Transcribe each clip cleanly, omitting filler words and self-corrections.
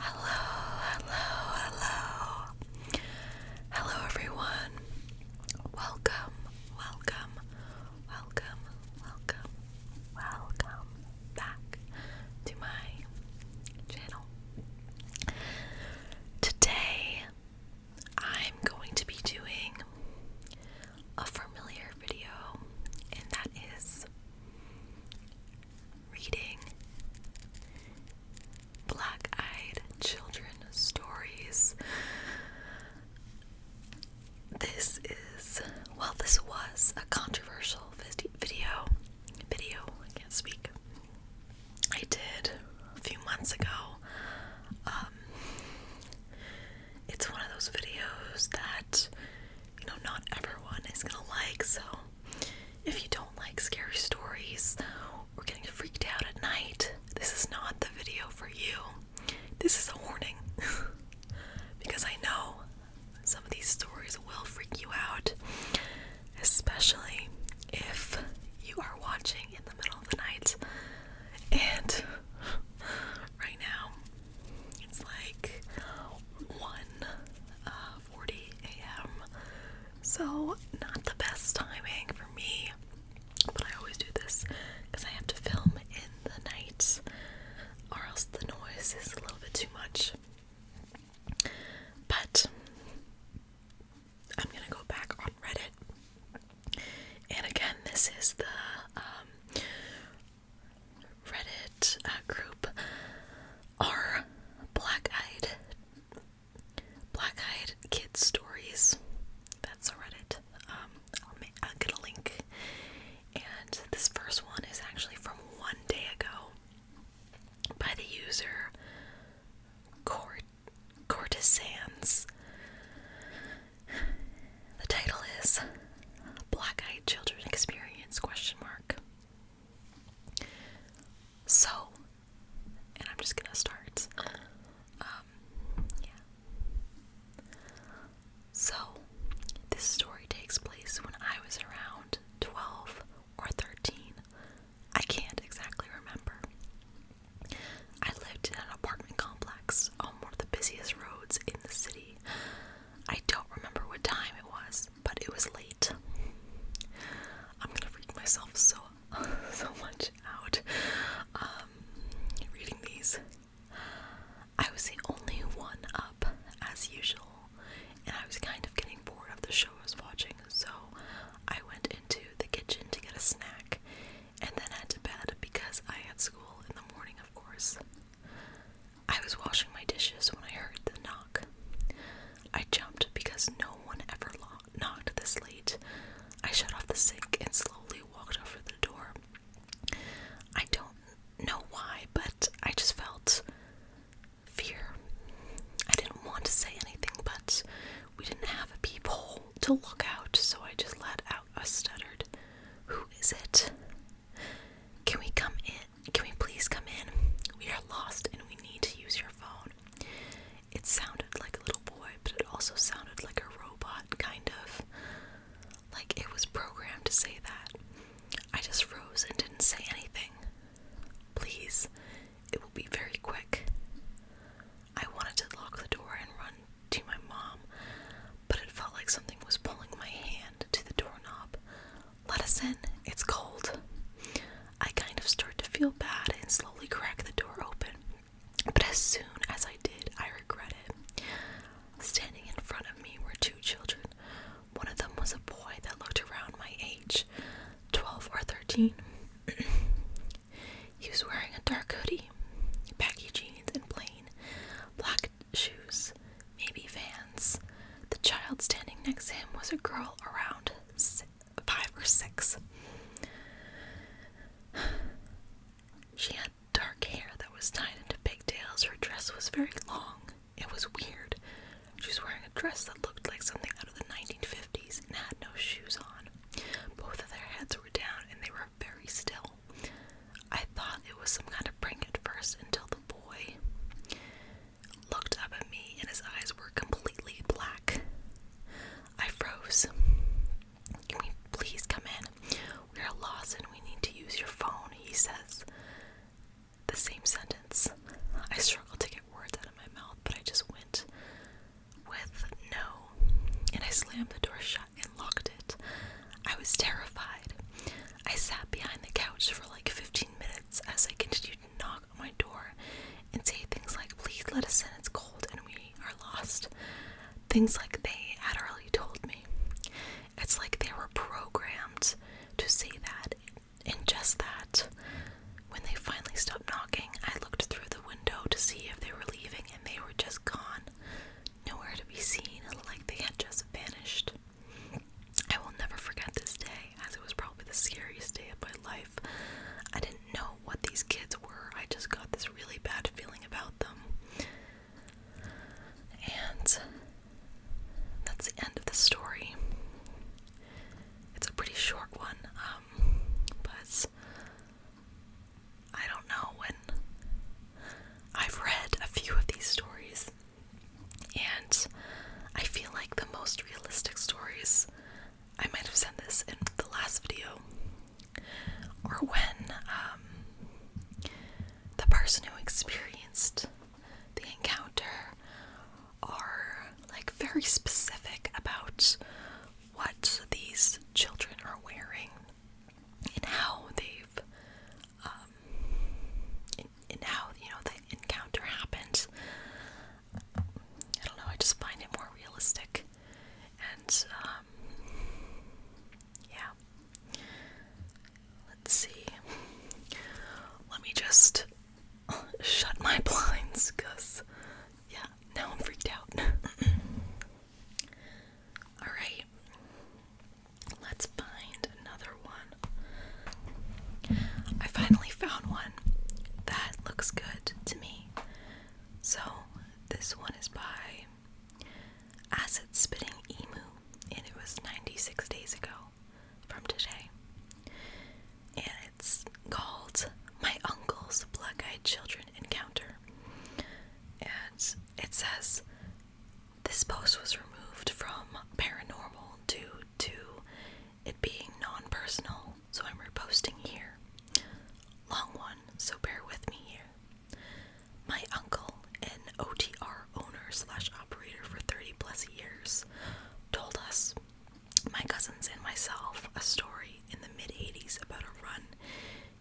Hello everyone. Welcome back to my channel. Today I'm going to be doing a familiar video, and that is reading Black-Eyed Children stories. This was a controversial video, I can't speak, I did a few months ago. It's one of those videos that, not everyone is gonna like, so if you don't like scary stories or getting freaked out at night, this is not the video for you. This is a warning. Because I know some of these stories will freak you out, especially if you are watching in the middle of the night. And right now it's like 1:40 a.m. So not the best timing for me, but I always do this because I have to film in the night or else the noise is a little bit too much. But I'm gonna go back on Reddit, and again, this is the Reddit group are Black-Eyed Kids Stories. That's a Reddit. I'll get a link. And this first one is actually from one day ago by the user Courtesans. The title is Black-Eyed Children Experience ? So, and I'm just gonna start. So, this story takes place when I was around 12 or 13. I can't exactly remember. I lived in an apartment complex on one of the busiest roads in the city. I don't remember what time it was, but it was late. I'm gonna freak myself so much out reading these. I was the only one up, as usual, and I was kind of getting bored of the show I was watching, so I went into the kitchen to get a snack, and then head to bed because I had school in the morning, of course. I was washing my dishes when I heard the knock. I jumped because no one ever knocked this late. I shut off the sink and slowly walked over to the door. I don't know why, but I just felt fear. I didn't want to say anything, but we didn't have a peephole to look out, so I just let out a stuttered, "Who is it? Can we come in? Can we please come in? We are lost and we need to use your phone." It sounded like a little boy, but it also sounded like a robot, kind of. Like it was programmed to say that. I just froze and didn't say anything. "Please, it will be very quick." I wanted to lock the door and run to my mom, but it felt like something was pulling my hand to the doorknob. "Let us in, it's cold." I kind of started to feel bad and slowly cracked the door open, but as soon as I did, I regret it. Standing in front of me were two children. One of them was a boy that looked around my age, 12 or 13. He was wearing a dark hoodie, baggy jeans, and plain black shoes, maybe Vans. The child standing next to him was a girl around 5 or 6. She had dark hair that was tied into pigtails. Her dress was very long. It was weird. She was wearing a dress that looked like something out of the 1950s and had no shoes on. Both of their heads were down and they were very still. I thought it was some kind of prank at first until the boy looked up at me and his eyes were completely black. I froze. "Can we please come in? We are lost and we need to use your phone," he says. The same sentence. I struggled to get words out of my mouth. things like they had already told me. It's like they were programmed to say that, and just that. When they finally stopped knocking, I looked through the window to see if they were leaving, and they were just gone. Nowhere to be seen, like they had just vanished. I will never forget this day, as it was probably the scariest day of my life. I didn't know what these kids were. I just got this really bad feeling about them. And that's the end of the story. It's a pretty short one, but I don't know when. I've read a few of these stories, and I feel like the most realistic stories, I might have said this in the last video, or when the person who experienced the encounter are like very specific about what these children are wearing and how they've and how, you know, the encounter happened. I don't know, I just find it more realistic. And yeah, let's see, let me just shut my blinds, because yeah, now I'm freaked out. Alright, let's find another one. I finally found one that looks good to me. So this one is by Acid Spitting Emu, and it was 96 days ago from today. And it's called My Uncle's Black-Eyed Children Encounter. And it says, this post was removed from paranormal due to it being non-personal, so I'm reposting here. Long one, so bear with me here. My uncle, an OTR owner slash operator for 30 plus years, told us, my cousins and myself, a story in the mid-80s about a run.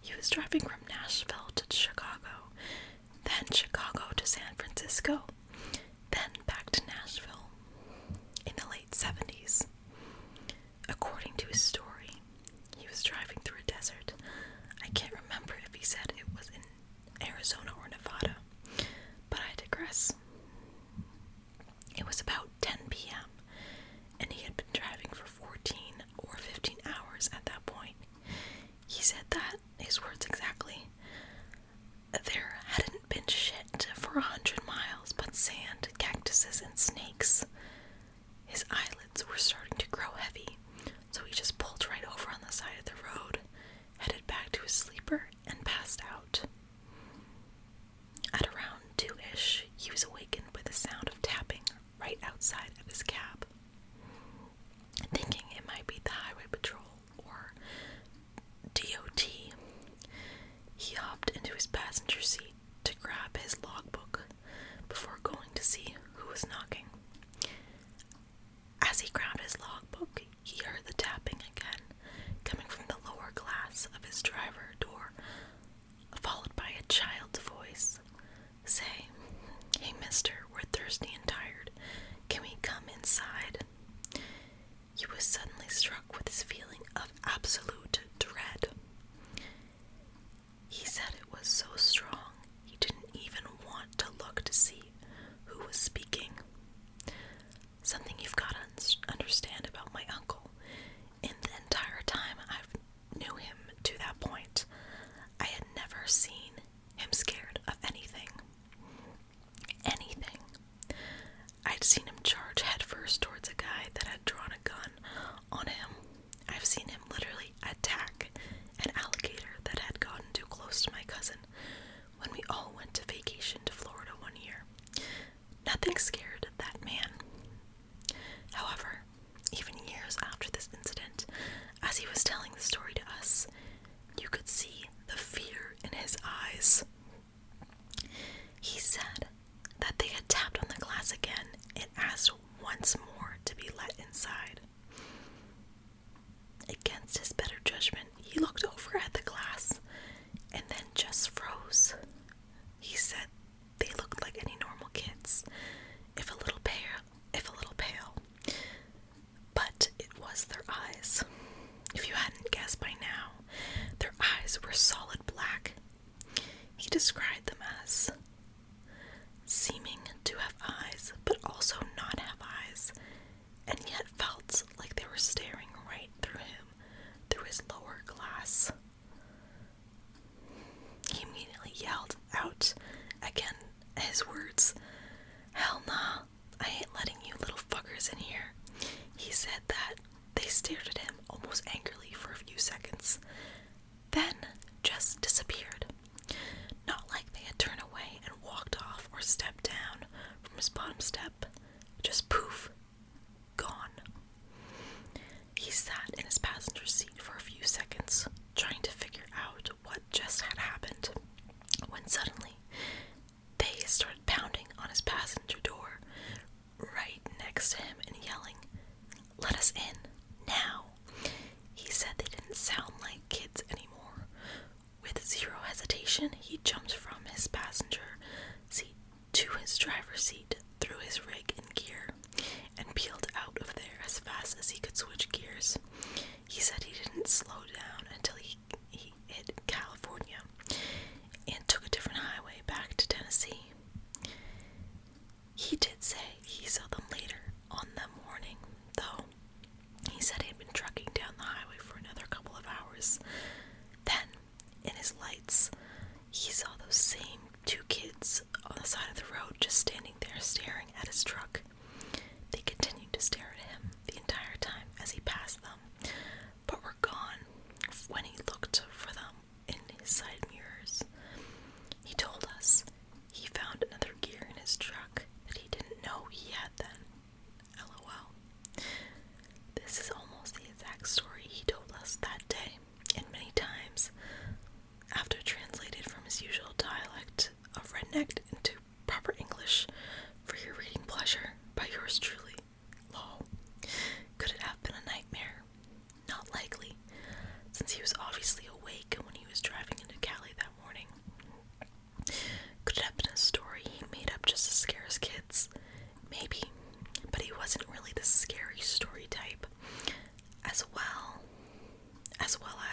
He was driving from Nashville to Chicago, then Chicago to San Francisco, then back to Nashville in the late 70s. According to his story, he was driving through a desert. I can't remember if he said it was in Arizona or Nevada, but I digress. It was about 10 p.m., and he had been driving for 14 or 15 hours at that point. He said that, his words exactly, there hadn't been shit for 100 miles but sand, cactuses, and snakes. His eyelids were starting to grow heavy, so he just pulled right over on the side of the road, headed back to his sleeper, and passed out. At around 2-ish, he was awakened by the sound of tapping right outside of his cab. Thinking it might be the Highway Patrol or DOT, he hopped into his passenger seat to grab his logbook before going to see who was knocking. As he grabbed his logbook, he heard the tapping again, coming from the lower glass of his driver door, followed by a child's voice. Say, hey mister, we're thirsty and tired. Can we come inside? He was suddenly struck with this feeling of absolute dread. He said it was so strong, he didn't even want to look to see who was speaking. Something you've got to understand about my uncle. In the entire time I've knew him to that point, I had never seen him scared of anything. Anything. I'd seen him charge headfirst towards a guy that had drawn a gun on him. I've seen him literally attack an alligator that had gotten too close to my cousin when we all went to vacation to Florida one year. Nothing scared that man. However, even years after this incident, as he was telling the story to us, you could see the fear in his eyes. He said that they had tapped on the glass again and asked once more to be let inside. Against his better judgment, he looked over at the glass and then just froze. He said they looked like any normal kids. If a little pale his words. "Hell nah, I ain't letting you little fuckers in here." He said that. They stared at him almost angrily for a few seconds, then just disappeared. Not like they had turned away and walked off or stepped down from his bottom step. Just poof, gone. He sat in his passenger seat for a few seconds, trying to figure out what just had happened, when suddenly they started pounding on his passenger door right next to him and yelling, "Let us in, now." He said they didn't sound like kids anymore. With zero hesitation, he jumped from his passenger seat to his driver's seat, threw his rig in gear, and peeled out of there as fast as he could switch gears. He said he didn't slow down until he hit California and took a different highway back to Tennessee. He did say he saw them later on that morning, though. He said he had been trucking down the highway for another couple of hours. Then, in his lights, he saw those same two kids on the side of the road just standing there staring at his truck. They continued to stare at him the entire time as he passed them, but were gone when he looked for them in his side mirrors. He told us he found another gear in his truck that he didn't know he had then. LOL. This is almost the exact story he told us that day, and many times after translated from his usual dialect of redneck into proper English for your reading pleasure by yours truly. Lol. Could it have been a nightmare? Not likely, since he was obviously awake when he was driving into Cali that morning. Could it have been a story he made up just to scare his kids? Maybe, but he wasn't really the scary story type. As well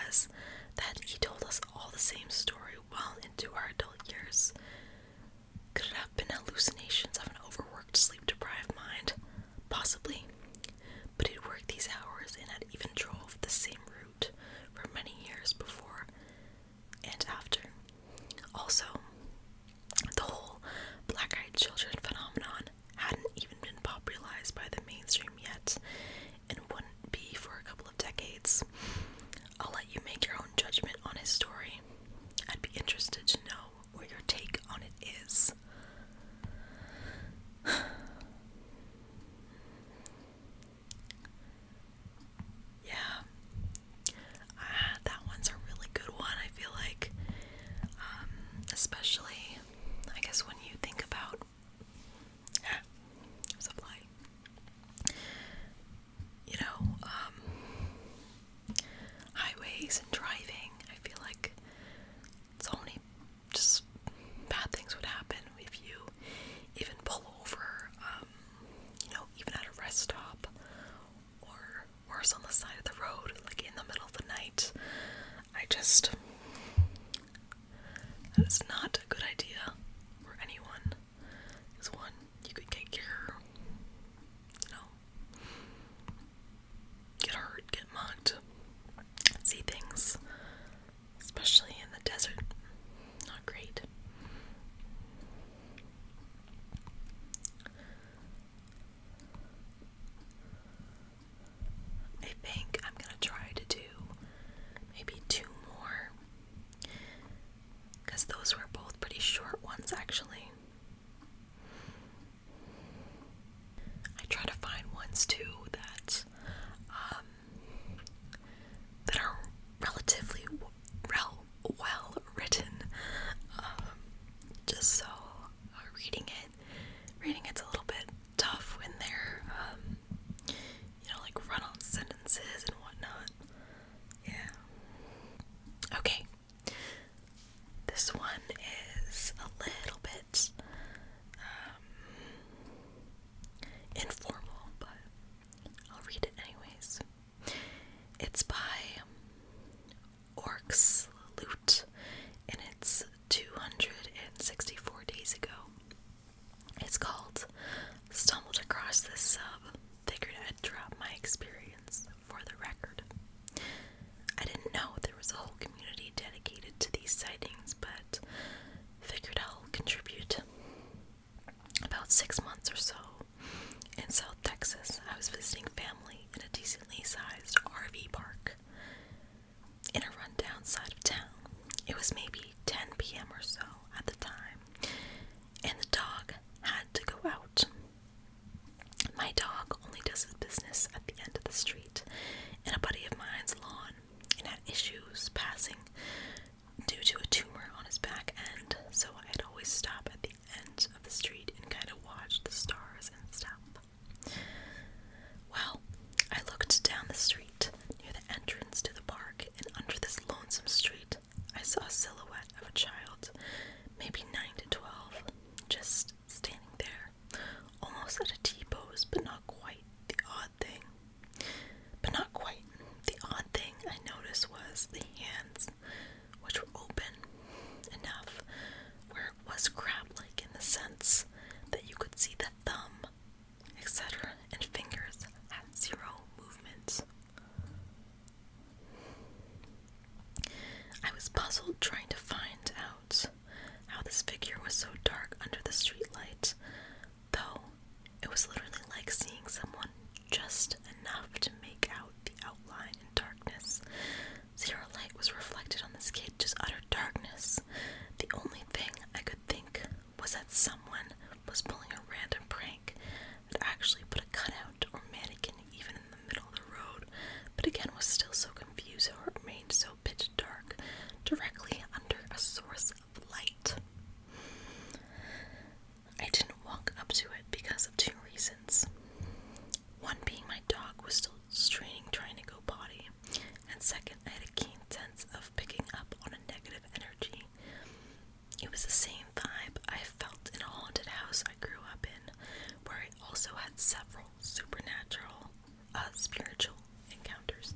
as that he told us all the same story well into our adult years. Could it have been hallucinations of an overworked, sleep-deprived mind? Possibly, but he'd worked these hours and had even drove the same route for many years before and after. Also, the whole black-eyed children phenomenon hadn't even been popularized by the mainstream yet, and wouldn't be for a couple of decades. I'll let you make your own judgment on his story. I'd be interested to know what your take on it is. was that someone was pulling a random prank that actually put a cutout or mannequin even in the middle of the road, but again was still so confused how it remained so pitch dark directly under a source of light. I didn't walk up to it because of two reasons. One being my dog was still straining trying to go potty, and second, I had a keen sense of picking up on a negative energy. It was the same vibe I felt in a haunted house I grew up in, where I also had several supernatural, spiritual encounters.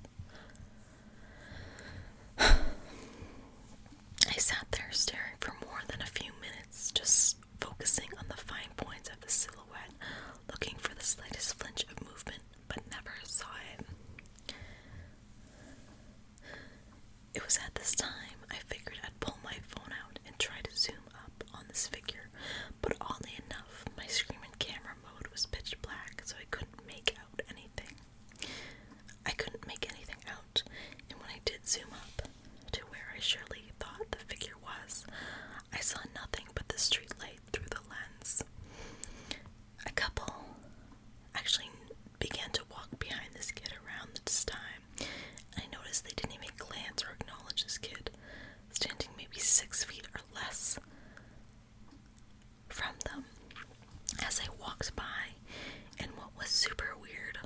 I sat there staring for more than a few minutes, just focusing on the fine points of the silhouette, looking for the slightest flinch of movement, but never saw it. It was at this time I figured I'd pull my phone out and try to zoom up on this figure, but oddly enough, my screen and camera mode was pitch black, so I couldn't make out anything. And when I did zoom up to where I surely thought the figure was, I saw nothing but the street light through the lens. A couple actually began to walk behind this kid around this time, and I noticed they didn't even glance or acknowledge this kid, standing maybe 6 feet or less from them as they walked by. And what was super weird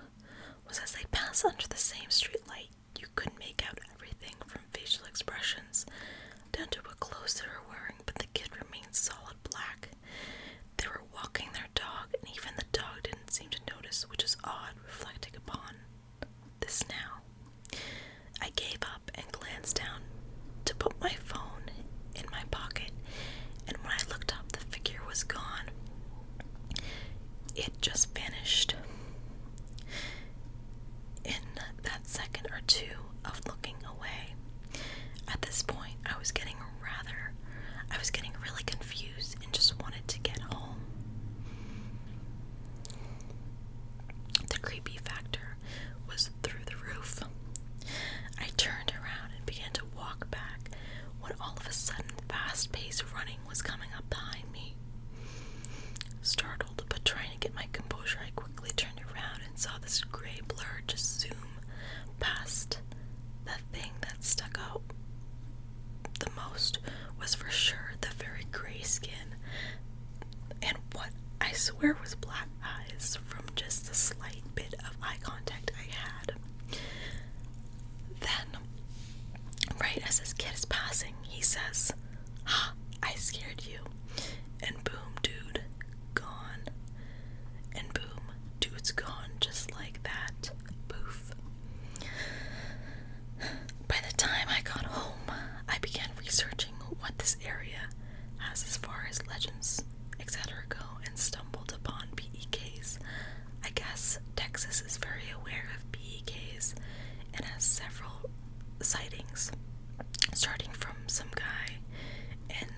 was as they passed under the same street light, you could make out everything from facial expressions down to what clothes they were wearing, but the kid remained solid black. They were walking their dog, and even the dog didn't seem to notice, which is odd reflecting upon this now. I gave up and glanced down to put my phone in my pocket, and when I looked up, the figure was gone. It just vanished. In that second or two of looking away, at this point, I was getting really confused and just wanted to get home. The creepy factor was through the roof. I turned around and began to walk back when all of a sudden fast-paced running was coming up behind me. Startled but trying to get my composure, I quickly turned around and saw this gray blur just zoom past. The thing that stuck out the most was for sure the very gray skin and what I swear was black eyes from just the slight bit of eye contact I had. Then, right as this kid is passing, he says, "Ha, I scared you." And boom, dude, gone. And boom, dude's gone just like that. Poof. By the time I got home, I began researching what this area has as far as legends, etc. go, and stumbled upon BEKs. I guess Texas is very aware of BEKs and has several sightings, starting from some guy in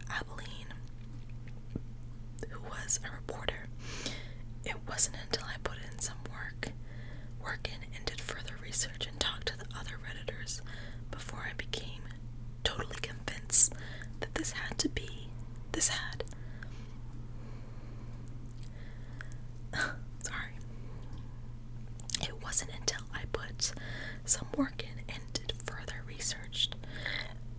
Abilene who was a reporter. It wasn't until I put in some work in and did further research and talked to the other Redditors before I became totally convinced that this had sorry. It wasn't until I put some work in and did further research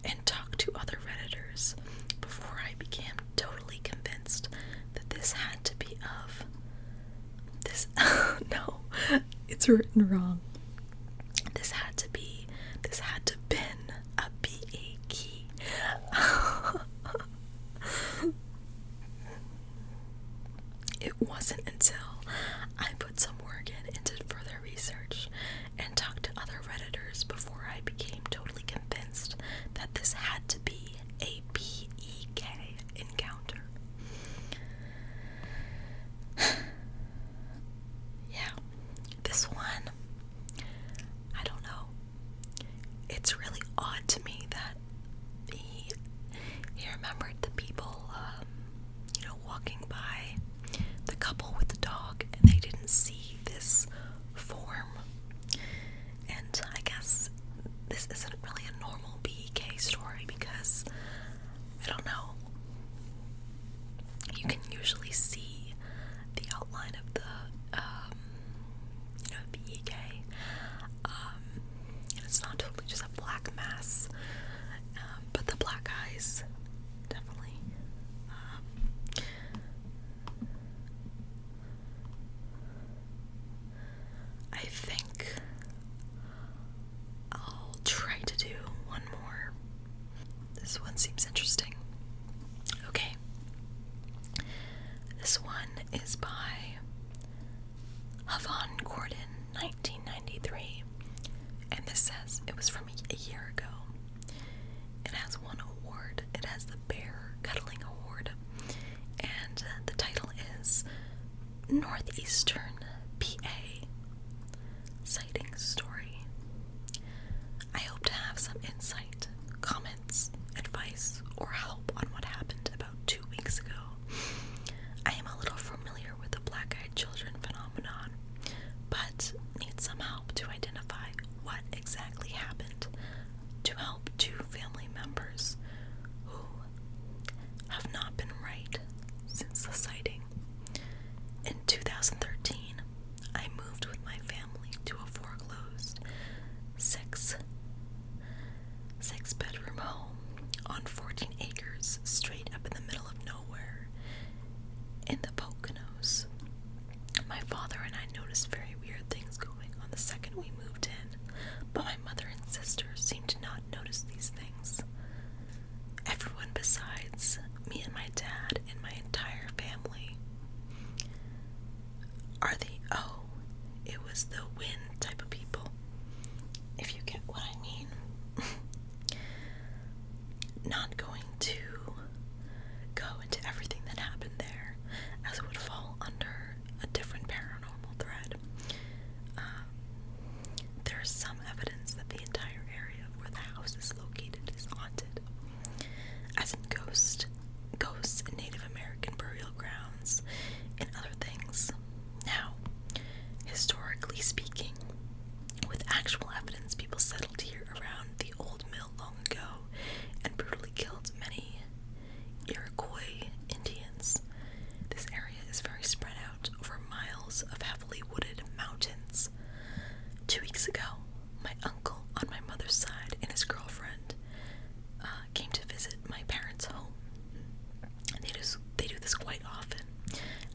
and talked to other Redditors before I became totally convinced that this had to be of this. No, it's written wrong. This had to been a BEK. It wasn't until I put some work in and did further research and talked to other Redditors before I became totally convinced that this had to be a BEK encounter. Yeah, this one usually see the outline of the BEK. And it's not totally just a black mass, but the black eyes, definitely. I think I'll try to do one more. This one seems interesting. Okay. This one is by Havon Gordon, 1993. And this says it was from a year ago. It has one award. It has the Bear Cuddling Award. And the title is Northeastern PA Sighting Story. I hope to have some insight, comments, advice, or help on what happened about 2 weeks ago. I am a little familiar with the black-eyed children phenomenon, but need some help to identify what exactly happened to help 2 family members who have not been right since the sighting. In 2013, I moved with my family to a foreclosed six-bedroom home on 14 acres straight up in the middle of nowhere in the Poconos. My father and I noticed very weird things going on the second we moved in, but my mother and sister seemed to not notice these things. Everyone besides me and my dad and my entire family are it was the wind type of people, if you get what I mean. Not going to go into everything that happened there, as it would fall under a different paranormal thread. There's some evidence that the entire area where the house is located is haunted, as in ghosts and Native American burial grounds, and other things. Now, historically speaking, with actual evidence, people settled here around the old mill long ago and brutally killed many Iroquois Indians. This area is very spread out over miles of heavily wooded mountains. 2 weeks ago, my uncle on my mother's side and his girlfriend came to visit my parents' home. And they do this quite often,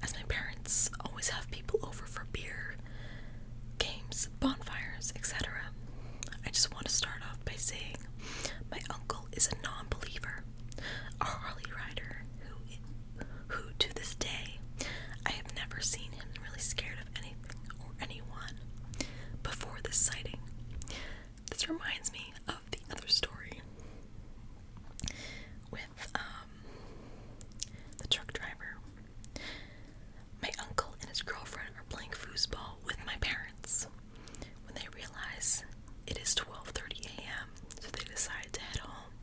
as my parents always have people over for beer, games, bonfires, etc. I just want to start off by saying my uncle is a non-believer, a Harley rider who to this day, I have never seen him really scared of anything or anyone before this sighting. This reminds me of the other story with the truck driver. My uncle and his girlfriend are playing foosball with my parents when they realize it is 12:30 a.m., so they decide to head home.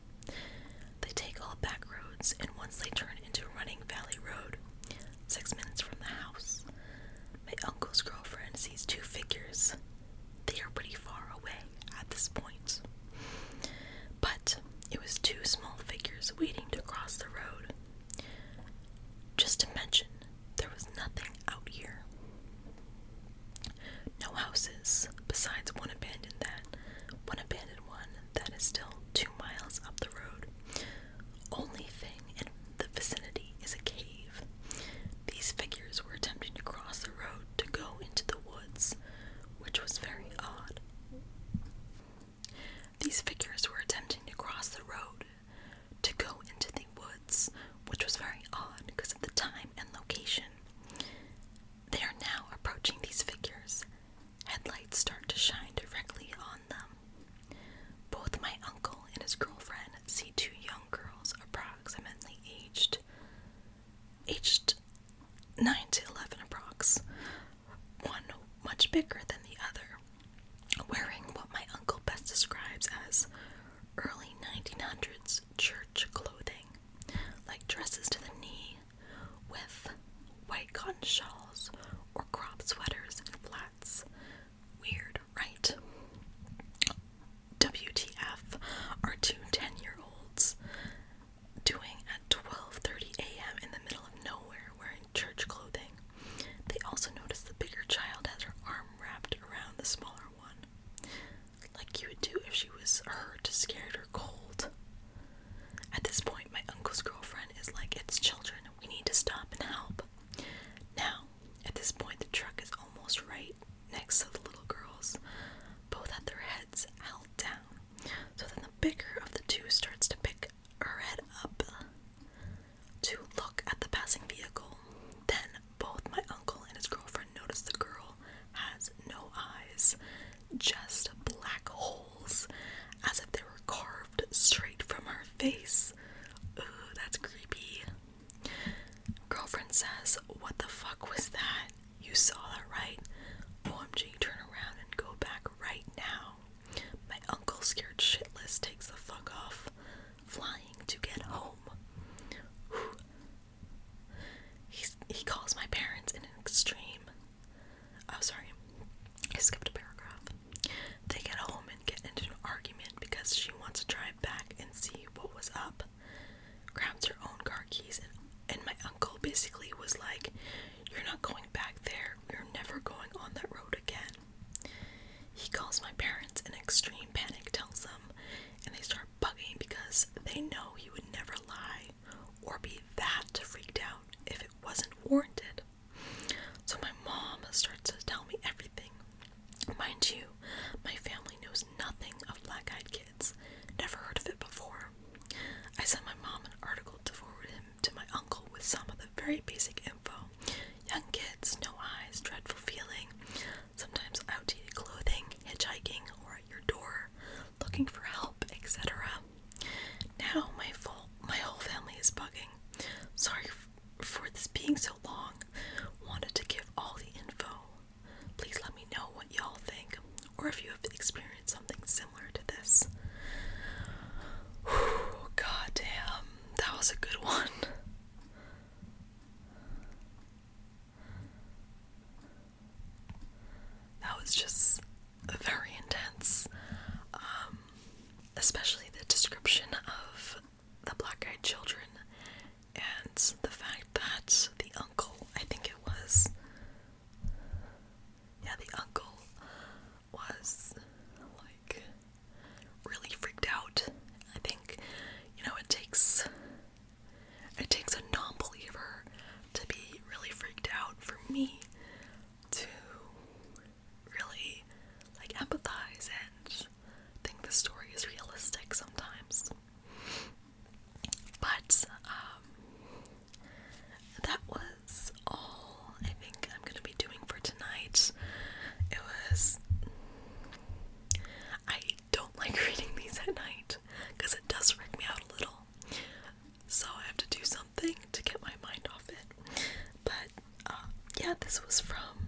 They take all back roads, and once they turn into Running Valley Road, 6 minutes from the house, my uncle's girlfriend sees 2 figures. They are pretty far away at this point, but it was 2 small figures waiting to cross the road. Just to mention, there was nothing out here. No houses, besides one abandoned one that is still 2 miles up the road. Only thing in the vicinity is a cave. These figures were attempting to cross the road to go into the woods, which was very odd. These figures were attempting to cross the road to go into the woods, which was very odd because of the time and location. They are now approaching these figures. Headlights start to shine directly on them. Both my uncle and his girlfriend see 2 young girls approximately aged 9 to 11 approx. One much bigger than the other, wearing what my uncle best describes as early 1900s church clothing, like dresses to the knee with white cotton shawls or crop sweaters and flats. Weird, right? WTF are 2 10-year-olds doing at 12:30 a.m. in the middle of nowhere wearing says, "What the fuck was that? You saw that, right? OMG, turn around and go back right now." My uncle, scared shitless, takes the fuck off, flying to get home. Whew. He calls my parents in an extreme. Oh, sorry. I skipped a paragraph. They get home and get into an argument because she wants to drive back and see what was up. Grabs her own car keys, and my uncle basically was like, "You're not going back there. We're never going on that road again." He calls my parents in extreme panic, tells them, and they start bugging because they know he would never lie or be that freaked out if it wasn't warranted. So my mom starts to tell me everything. Mind you, my family knows nothing of black-eyed kids, never heard of it before. I sent my mom an article to forward him to my uncle with some of the very basic info. Young kids, no eyes, dreadful feeling, sometimes outdated clothing, hitchhiking, or at your door, looking for help, etc. Now my whole family is bugging. Sorry for this being so long. Wanted to give all the info. Please let me know what y'all think, or if you have experienced something similar to this. Whew, god damn, that was a good one. That was just very intense. Especially the description of the black-eyed children and the fact that the uncle, I think it was, the uncle was like really freaked out. I think, it takes a non-believer to be really freaked out for me to really empathize and think the story is realistic sometimes. But that was all I think I'm gonna be doing for tonight. I don't like reading these at night because it does freak me out a little. So I have to do something to get my mind off it. But this was from